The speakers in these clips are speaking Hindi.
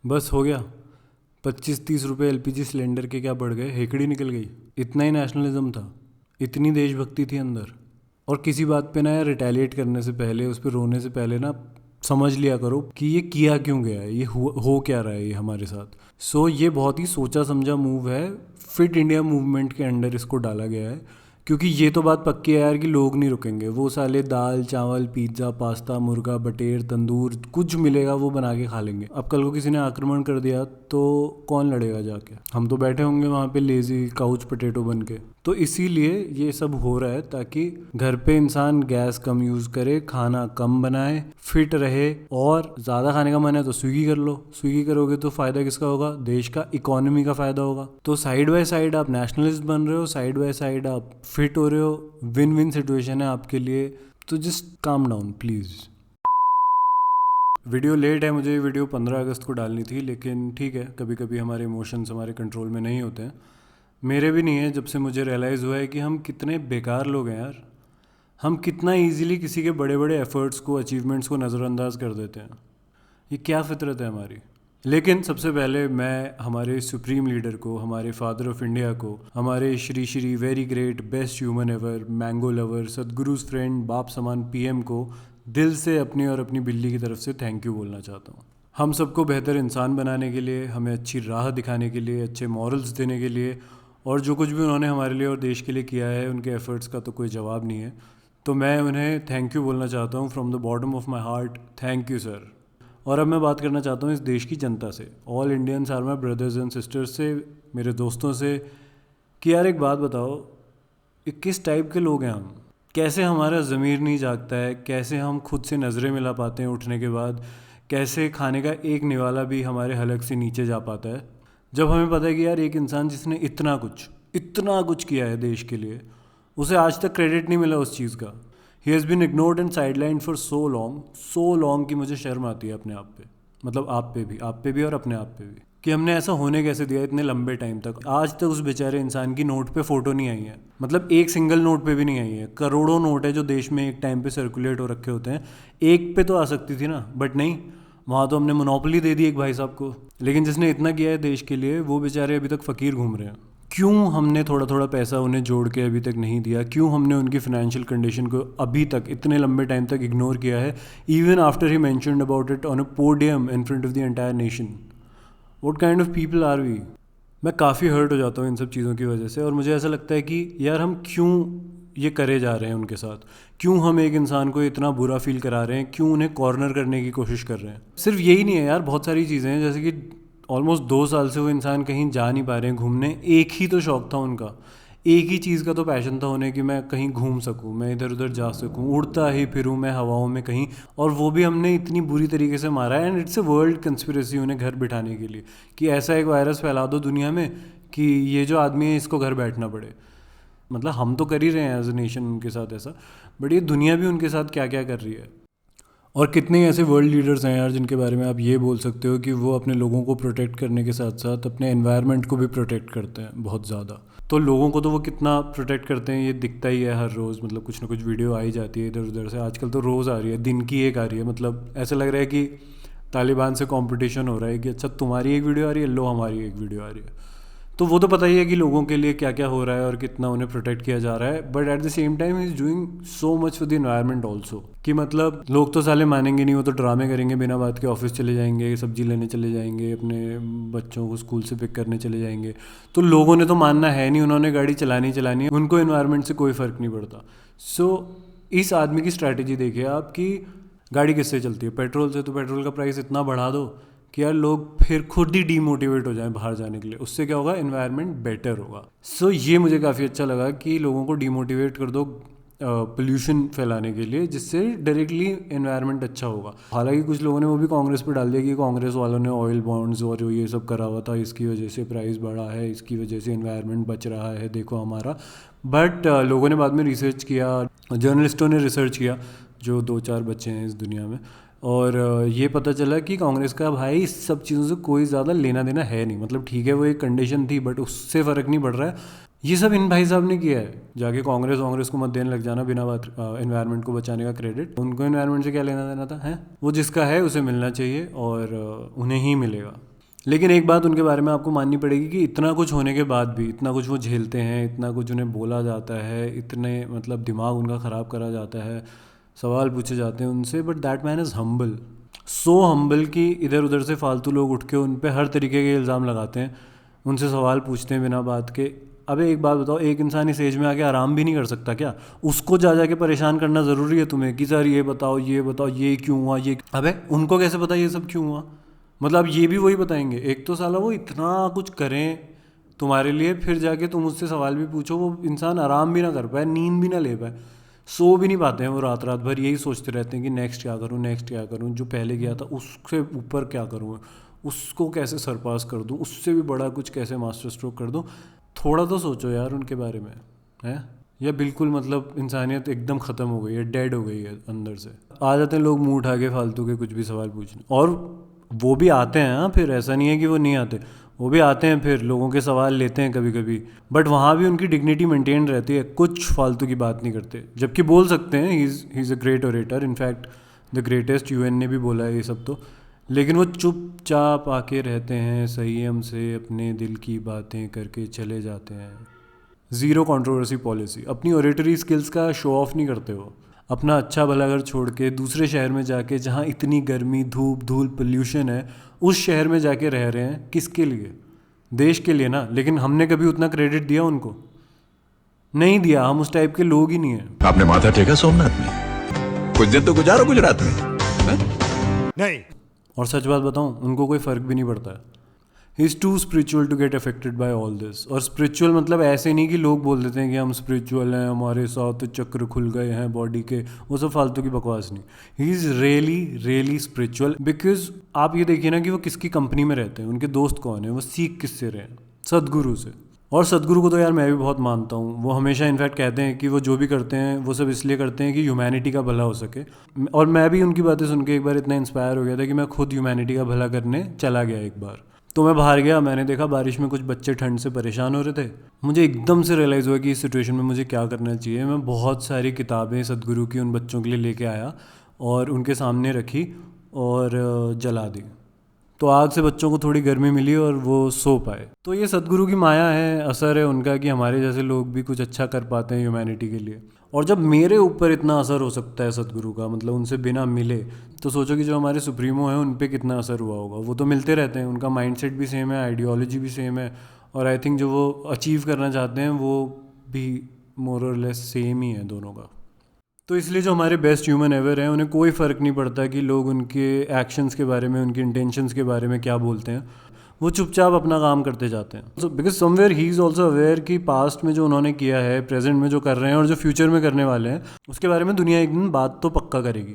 बस हो गया। 25-30 रुपए एलपीजी सिलेंडर के क्या बढ़ गए, हेकड़ी निकल गई। इतना ही नेशनलिज्म था, इतनी देशभक्ति थी अंदर। और किसी बात पे ना यार रिटेलिएट करने से पहले, उस पर रोने से पहले ना समझ लिया करो कि ये किया क्यों गया है, ये हो क्या रहा है ये हमारे साथ। ये बहुत ही सोचा समझा मूव है। फिट इंडिया मूवमेंट के अंडर इसको डाला गया है, क्योंकि ये तो बात पक्की है यार कि लोग नहीं रुकेंगे। वो साले दाल चावल पिज्ज़ा पास्ता मुर्गा बटेर तंदूर कुछ मिलेगा वो बना के खा लेंगे। अब कल को किसी ने आक्रमण कर दिया तो कौन लड़ेगा जाके? हम तो बैठे होंगे वहाँ पे लेजी काउच पोटैटो बन के। तो इसीलिए ये सब हो रहा है ताकि घर पे इंसान गैस कम यूज़ करे, खाना कम बनाए, फिट रहे। और ज़्यादा खाने का मन है तो स्विगी कर लो। स्विगी करोगे तो फ़ायदा किसका होगा? देश का, इकोनॉमी का फ़ायदा होगा। तो साइड बाय साइड आप नेशनलिस्ट बन रहे हो, साइड बाय साइड आप फिट हो रहे हो। विन विन सिचुएशन है आपके लिए। तो just calm down please. Video late है, मुझे ये वीडियो 15 अगस्त को डालनी थी, लेकिन ठीक है, कभी कभी हमारे इमोशंस हमारे कंट्रोल में नहीं होते हैं। मेरे भी नहीं है। जब से मुझे रियलाइज़ हुआ है कि हम कितने बेकार लोग हैं यार। हम कितना इजीली किसी के बड़े बड़े एफर्ट्स को, अचीवमेंट्स को नज़रअंदाज कर देते हैं। ये क्या फितरत है हमारी। लेकिन सबसे पहले मैं हमारे सुप्रीम लीडर को, हमारे फादर ऑफ इंडिया को, हमारे Shri Shri very great best human ever, mango lover, Sadhguru's friend, बाप समान पीएम को दिल से अपनी और अपनी बिल्ली की तरफ से थैंक यू बोलना चाहता हूँ। हम सबको बेहतर इंसान बनाने के लिए, हमें अच्छी राह दिखाने के लिए, अच्छे मॉरल्स देने के लिए, और जो कुछ भी उन्होंने हमारे लिए और देश के लिए किया है, उनके एफर्ट्स का तो कोई जवाब नहीं है। तो मैं उन्हें थैंक यू बोलना चाहता हूँ from the bottom of my heart. Thank you sir. और अब मैं बात करना चाहता हूँ इस देश की जनता से, all Indians are my brothers and sisters से, मेरे दोस्तों से, कि यार एक बात बताओ, ये किस टाइप के लोग हैं हम? कैसे हमारा ज़मीर नहीं जागता है? कैसे हम खुद से नज़रें मिला पाते हैं उठने के बाद? कैसे खाने का एक निवाला भी हमारे हलक से नीचे जा पाता है, जब हमें पता है कि यार एक इंसान जिसने इतना कुछ किया है देश के लिए, उसे आज तक क्रेडिट नहीं मिला उस चीज़ का। He has been ignored and sideline for so long कि मुझे शर्म आती है अपने आप पे। मतलब आप पे भी और अपने आप पे भी, कि हमने ऐसा होने कैसे दिया इतने लंबे टाइम तक। आज तक उस बेचारे इंसान की नोट पे फ़ोटो नहीं आई है। मतलब एक सिंगल नोट पे भी नहीं आई है। करोड़ों नोट है जो देश में एक टाइम पे सर्कुलेट हो रखे होते हैं, एक पे तो आ सकती थी ना, बट नहीं। वहाँ तो हमने मोनोपोली दे दी एक भाई साहब को। लेकिन जिसने इतना किया है देश के लिए, वो बेचारे अभी तक फ़कीर घूम रहे हैं। क्यों हमने थोड़ा थोड़ा पैसा उन्हें जोड़ के अभी तक नहीं दिया? क्यों हमने उनकी फाइनेंशियल कंडीशन को अभी तक इतने लंबे टाइम तक इग्नोर किया है, even after he mentioned about it on a podium in front of the entire nation? What kind of people are we? मैं काफ़ी हर्ट हो जाता हूँ इन सब चीज़ों की वजह से। और मुझे ऐसा लगता है कि यार हम क्यों ये करे जा रहे हैं उनके साथ? क्यों हम एक इंसान को इतना बुरा फील करा रहे हैं? क्यों उन्हें कॉर्नर करने की कोशिश कर रहे हैं? सिर्फ यही नहीं है यार, बहुत सारी चीज़ें हैं। जैसे कि ऑलमोस्ट 2 साल से वो इंसान कहीं जा नहीं पा रहे हैं घूमने। एक ही तो शौक था उनका, एक ही चीज़ का तो पैशन था उन्हें, कि मैं कहीं घूम सकूं, मैं इधर उधर जा सकूं, उड़ता ही फिरूं मैं हवाओं में कहीं। और वो भी हमने इतनी बुरी तरीके से मारा है। And it's a world conspiracy उन्हें घर बिठाने के लिए, कि ऐसा एक वायरस फैला दो दुनिया में कि ये जो आदमी है इसको घर बैठना पड़े। मतलब हम तो कर ही रहे हैं एज ए नेशन उनके साथ ऐसा, बट ये दुनिया भी उनके साथ क्या क्या कर रही है। और कितने ऐसे वर्ल्ड लीडर्स हैं यार जिनके बारे में आप ये बोल सकते हो कि वो अपने लोगों को प्रोटेक्ट करने के साथ साथ अपने एनवायरनमेंट को भी प्रोटेक्ट करते हैं बहुत ज़्यादा। तो लोगों को तो वो कितना प्रोटेक्ट करते हैं ये दिखता ही है हर रोज़। मतलब कुछ ना कुछ वीडियो आ ही जाती है इधर उधर से। आजकल तो रोज़ आ रही है, दिन की एक आ रही है। मतलब ऐसा लग रहा है कि तालिबान से कंपटीशन हो रहा है कि अच्छा तुम्हारी एक वीडियो आ रही है, लो हमारी एक वीडियो आ रही है। तो वो तो पता ही है कि लोगों के लिए क्या क्या हो रहा है और कितना उन्हें प्रोटेक्ट किया जा रहा है। But at the same time he is doing so much for the environment also. कि मतलब लोग तो साले मानेंगे नहीं, वो तो ड्रामे करेंगे बिना बात के, ऑफिस चले जाएंगे, सब्जी लेने चले जाएंगे, अपने बच्चों को स्कूल से पिक करने चले जाएंगे। तो लोगों ने तो मानना है नहीं, उन्होंने गाड़ी चलानी चलानी है, उनको इन्वायरमेंट से कोई फ़र्क नहीं पड़ता। इस आदमी की स्ट्रैटेजी देखिए आप, कि गाड़ी किससे चलती है? पेट्रोल से। तो पेट्रोल का प्राइस इतना बढ़ा दो कि यार लोग फिर खुद ही डीमोटिवेट हो जाएं बाहर जाने के लिए। उससे क्या होगा? इन्वायरमेंट बेटर होगा। ये मुझे काफ़ी अच्छा लगा कि लोगों को डीमोटिवेट कर दो पोल्यूशन फैलाने के लिए, जिससे डायरेक्टली इन्वायरमेंट अच्छा होगा। हालांकि कुछ लोगों ने वो भी कांग्रेस पे डाल दिया कि कांग्रेस वालों ने ऑयल बॉन्ड्स और जो ये सब करा हुआ था, इसकी वजह से प्राइस बढ़ा है, इसकी वजह से इन्वायरमेंट बच रहा है, देखो हमारा। बट लोगों ने बाद में रिसर्च किया, जर्नलिस्टों ने रिसर्च किया, जो 2-4 बच्चे हैं इस दुनिया में। और ये पता चला कि कांग्रेस का भाई इस सब चीज़ों से कोई ज़्यादा लेना देना है नहीं। मतलब ठीक है वो एक कंडीशन थी, बट उससे फ़र्क नहीं पड़ रहा है। ये सब इन भाई साहब ने किया है। जाके कांग्रेस को मत देने लग जाना बिना बात एनवायरनमेंट को बचाने का क्रेडिट। उनको एनवायरनमेंट से क्या लेना देना था? है वो जिसका है उसे मिलना चाहिए, और उन्हें ही मिलेगा। लेकिन एक बात उनके बारे में आपको माननी पड़ेगी कि इतना कुछ होने के बाद भी, इतना कुछ वो झेलते हैं, इतना कुछ उन्हें बोला जाता है, इतने मतलब दिमाग उनका ख़राब करा जाता है, सवाल पूछे जाते हैं उनसे, but that man is humble, so humble कि इधर उधर से फालतू लोग उठ के उन पे हर तरीके के इल्ज़ाम लगाते हैं, उनसे सवाल पूछते हैं बिना बात के। अबे एक बात बताओ, एक इंसान इस एज में आके आराम भी नहीं कर सकता क्या? उसको जा जाके परेशान करना ज़रूरी है तुम्हें कि सर ये बताओ, ये बताओ, ये क्यों हुआ, ये अबे उनको कैसे पता ये सब क्यों हुआ? मतलब ये भी वही बताएंगे। एक तो साला वो इतना कुछ करें तुम्हारे लिए, फिर जाके तुम उससे सवाल भी पूछो, वो इंसान आराम भी ना कर पाए, नींद भी ना ले पाए, सो भी नहीं पाते हैं वो, रात रात भर यही सोचते रहते हैं कि नेक्स्ट क्या करूँ, नेक्स्ट क्या करूँ, जो पहले किया था उससे ऊपर क्या करूँ, उसको कैसे सरपास कर दूँ, उससे भी बड़ा कुछ कैसे मास्टर स्ट्रोक कर दूँ। थोड़ा तो सोचो यार उनके बारे में, है? या बिल्कुल मतलब इंसानियत एकदम ख़त्म हो गई है, डेड हो गई है अंदर से। आ जाते हैं लोग मुंह उठा के फालतू के कुछ भी सवाल पूछने, और वो भी आते हैं, हाँ, फिर ऐसा नहीं है कि वो नहीं आते, वो भी आते हैं, फिर लोगों के सवाल लेते हैं कभी कभी, बट वहाँ भी उनकी डिग्निटी मेंटेन रहती है, कुछ फालतू की बात नहीं करते, जबकि बोल सकते हैं he is a great orator, in fact the greatest, UN ने भी बोला है ये सब तो। लेकिन वो चुपचाप आके रहते हैं, संयम से अपने दिल की बातें करके चले जाते हैं। ज़ीरो कंट्रोवर्सी पॉलिसी, अपनी ओरेटरी स्किल्स का शो ऑफ नहीं करते हो, अपना अच्छा भला घर छोड़ के दूसरे शहर में जाके, जहाँ इतनी गर्मी, धूप, धूल, पोल्यूशन है, उस शहर में जाके रह रहे हैं, किसके लिए? देश के लिए ना। लेकिन हमने कभी उतना क्रेडिट दिया उनको? नहीं दिया, हम उस टाइप के लोग ही नहीं हैं। आपने माथा टेका सोमनाथ में? कुछ दिन तो गुजारो गुजरात में, हैं? नहीं। और सच बात बताऊं, उनको कोई फ़र्क भी नहीं पड़ता है। He is too spiritual to get affected by all this. और स्पिरिचुअल मतलब ऐसे नहीं कि लोग बोल देते हैं कि हम स्पिरिचुअल हैं, हमारे साथ चक्र खुल गए हैं बॉडी के, वो सब फालतू की बकवास नहीं। He is really really spiritual, because आप ये देखिए ना कि वो किसकी कंपनी में रहते हैं, उनके दोस्त कौन है, वो सीख किससे रहे हैं? सदगुरु से। और सदगुरु को तो यार मैं भी बहुत मानता हूँ। वो हमेशा इनफैक्ट कहते हैं कि वो जो भी करते हैं वो सब इसलिए करते हैं कि ह्यूमैनिटी का भला हो सके। और मैं भी उनकी बातें सुन के एक बार इतना इंस्पायर हो गया था कि मैं खुद ह्यूमैनिटी का भला करने चला गया एक बार। तो मैं बाहर गया, मैंने देखा बारिश में कुछ बच्चे ठंड से परेशान हो रहे थे। मुझे एकदम से रियलाइज़ हुआ कि इस सिचुएशन में मुझे क्या करना चाहिए। मैं बहुत सारी किताबें सदगुरु की उन बच्चों के लिए लेके आया और उनके सामने रखी और जला दी। तो आग से बच्चों को थोड़ी गर्मी मिली और वो सो पाए। तो ये सदगुरु की माया है, असर है उनका कि हमारे जैसे लोग भी कुछ अच्छा कर पाते हैं ह्यूमैनिटी के लिए। और जब मेरे ऊपर इतना असर हो सकता है सदगुरु का, मतलब उनसे बिना मिले, तो सोचो कि जो हमारे सुप्रीमो हैं उन पे कितना असर हुआ होगा। वो तो मिलते रहते हैं, उनका माइंडसेट भी सेम है, आइडियोलॉजी भी सेम है, और आई थिंक जो वो अचीव करना चाहते हैं वो भी मोर और लेस सेम ही है दोनों का। तो इसलिए जो हमारे बेस्ट ह्यूमन एवर हैं, उन्हें कोई फ़र्क नहीं पड़ता कि लोग उनके एक्शंस के बारे में, उनकी इंटेंशंस के बारे में क्या बोलते हैं। वो चुपचाप अपना काम करते जाते हैं। So because somewhere he is also aware कि पास्ट में जो उन्होंने किया है, प्रेजेंट में जो कर रहे हैं और जो फ्यूचर में करने वाले हैं, उसके बारे में दुनिया एक दिन बात तो पक्का करेगी।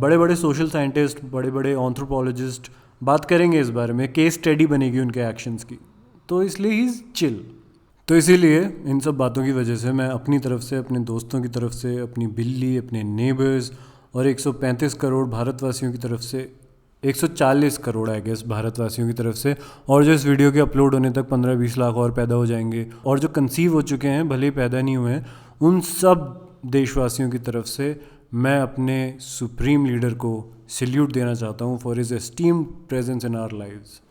बड़े बड़े सोशल साइंटिस्ट, बड़े बड़े एंथ्रोपोलॉजिस्ट बात करेंगे इस बारे में, केस स्टडी बनेगी उनके एक्शंस की। तो इसलिए ही इज़ चिल। तो इसीलिए इन सब बातों की वजह से मैं अपनी तरफ से, अपने दोस्तों की तरफ से, अपनी बिल्ली, अपने नेबर्स और 135 करोड़ भारतवासियों की तरफ से, 140 करोड़ आई गेस भारतवासियों की तरफ से, और जो इस वीडियो के अपलोड होने तक 15-20 लाख और पैदा हो जाएंगे, और जो कंसीव हो चुके हैं भले ही पैदा नहीं हुए हैं, उन सब देशवासियों की तरफ से मैं अपने सुप्रीम लीडर को सल्यूट देना चाहता हूँ for his esteemed presence in our lives.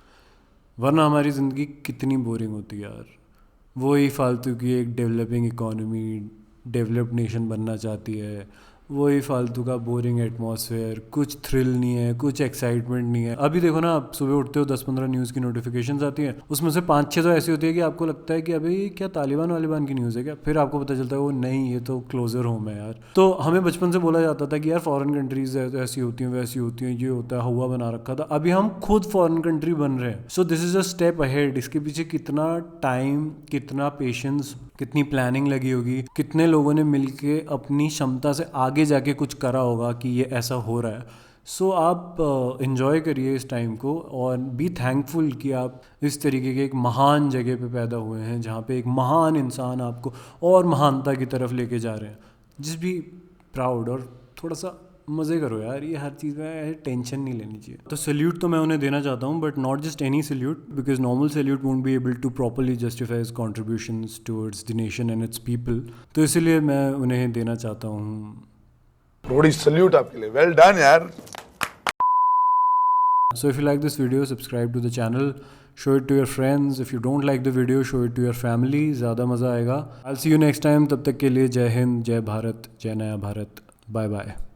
वरना हमारी ज़िंदगी कितनी बोरिंग होती है यार। वही फालतू की एक डेवलपिंग इकोनॉमी, डेवलप्ड नेशन बनना चाहती है, वही फालतू का बोरिंग एटमॉस्फेयर, कुछ थ्रिल नहीं है, कुछ एक्साइटमेंट नहीं है। अभी देखो ना, आप सुबह उठते हो 10-15 न्यूज़ की नोटिफिकेशंस आती हैं, उसमें से 5-6 तो ऐसी होती है कि आपको लगता है कि अभी क्या तालिबान वालिबान की न्यूज़ है क्या? फिर आपको पता चलता है वो नहीं, ये तो क्लोजर होम है यार। तो हमें बचपन से बोला जाता था कि यार फॉरेन कंट्रीज ऐसी होती हैं, वैसी होती हैं, ये होता है, हुआ बना रखा था। अभी हम खुद फॉरेन कंट्री बन रहे हैं। So this is a step ahead. इसके पीछे कितना टाइम, कितना पेशेंस, कितनी प्लानिंग लगी होगी, कितने लोगों ने मिलके अपनी क्षमता से आगे जाके कुछ करा होगा कि ये ऐसा हो रहा है। सो आप इन्जॉय करिए इस टाइम को और बी थैंकफुल कि आप इस तरीके के एक महान जगह पे पैदा हुए हैं, जहाँ पे एक महान इंसान आपको और महानता की तरफ लेके जा रहे हैं। जस्ट बी प्राउड और थोड़ा सा मज़े करो यार। ये हर चीज़ में टेंशन नहीं लेनी चाहिए। तो सल्यूट तो मैं उन्हें देना चाहता हूँ, but not just any salute, because normal salute won't be able to properly justify his contributions towards the nation and its people. तो इसीलिए मैं उन्हें देना चाहता हूँ। रोडी सल्यूट आपके लिए, वेल डन यार। So if you like this video, subscribe to the channel, show it to your friends. If you don't like the video, show it to your family. ज़्यादा मज़ा आएगा. I'll see you next time. तब तक के लिए जय हिंद, जय भारत, जय नया भारत. Bye bye.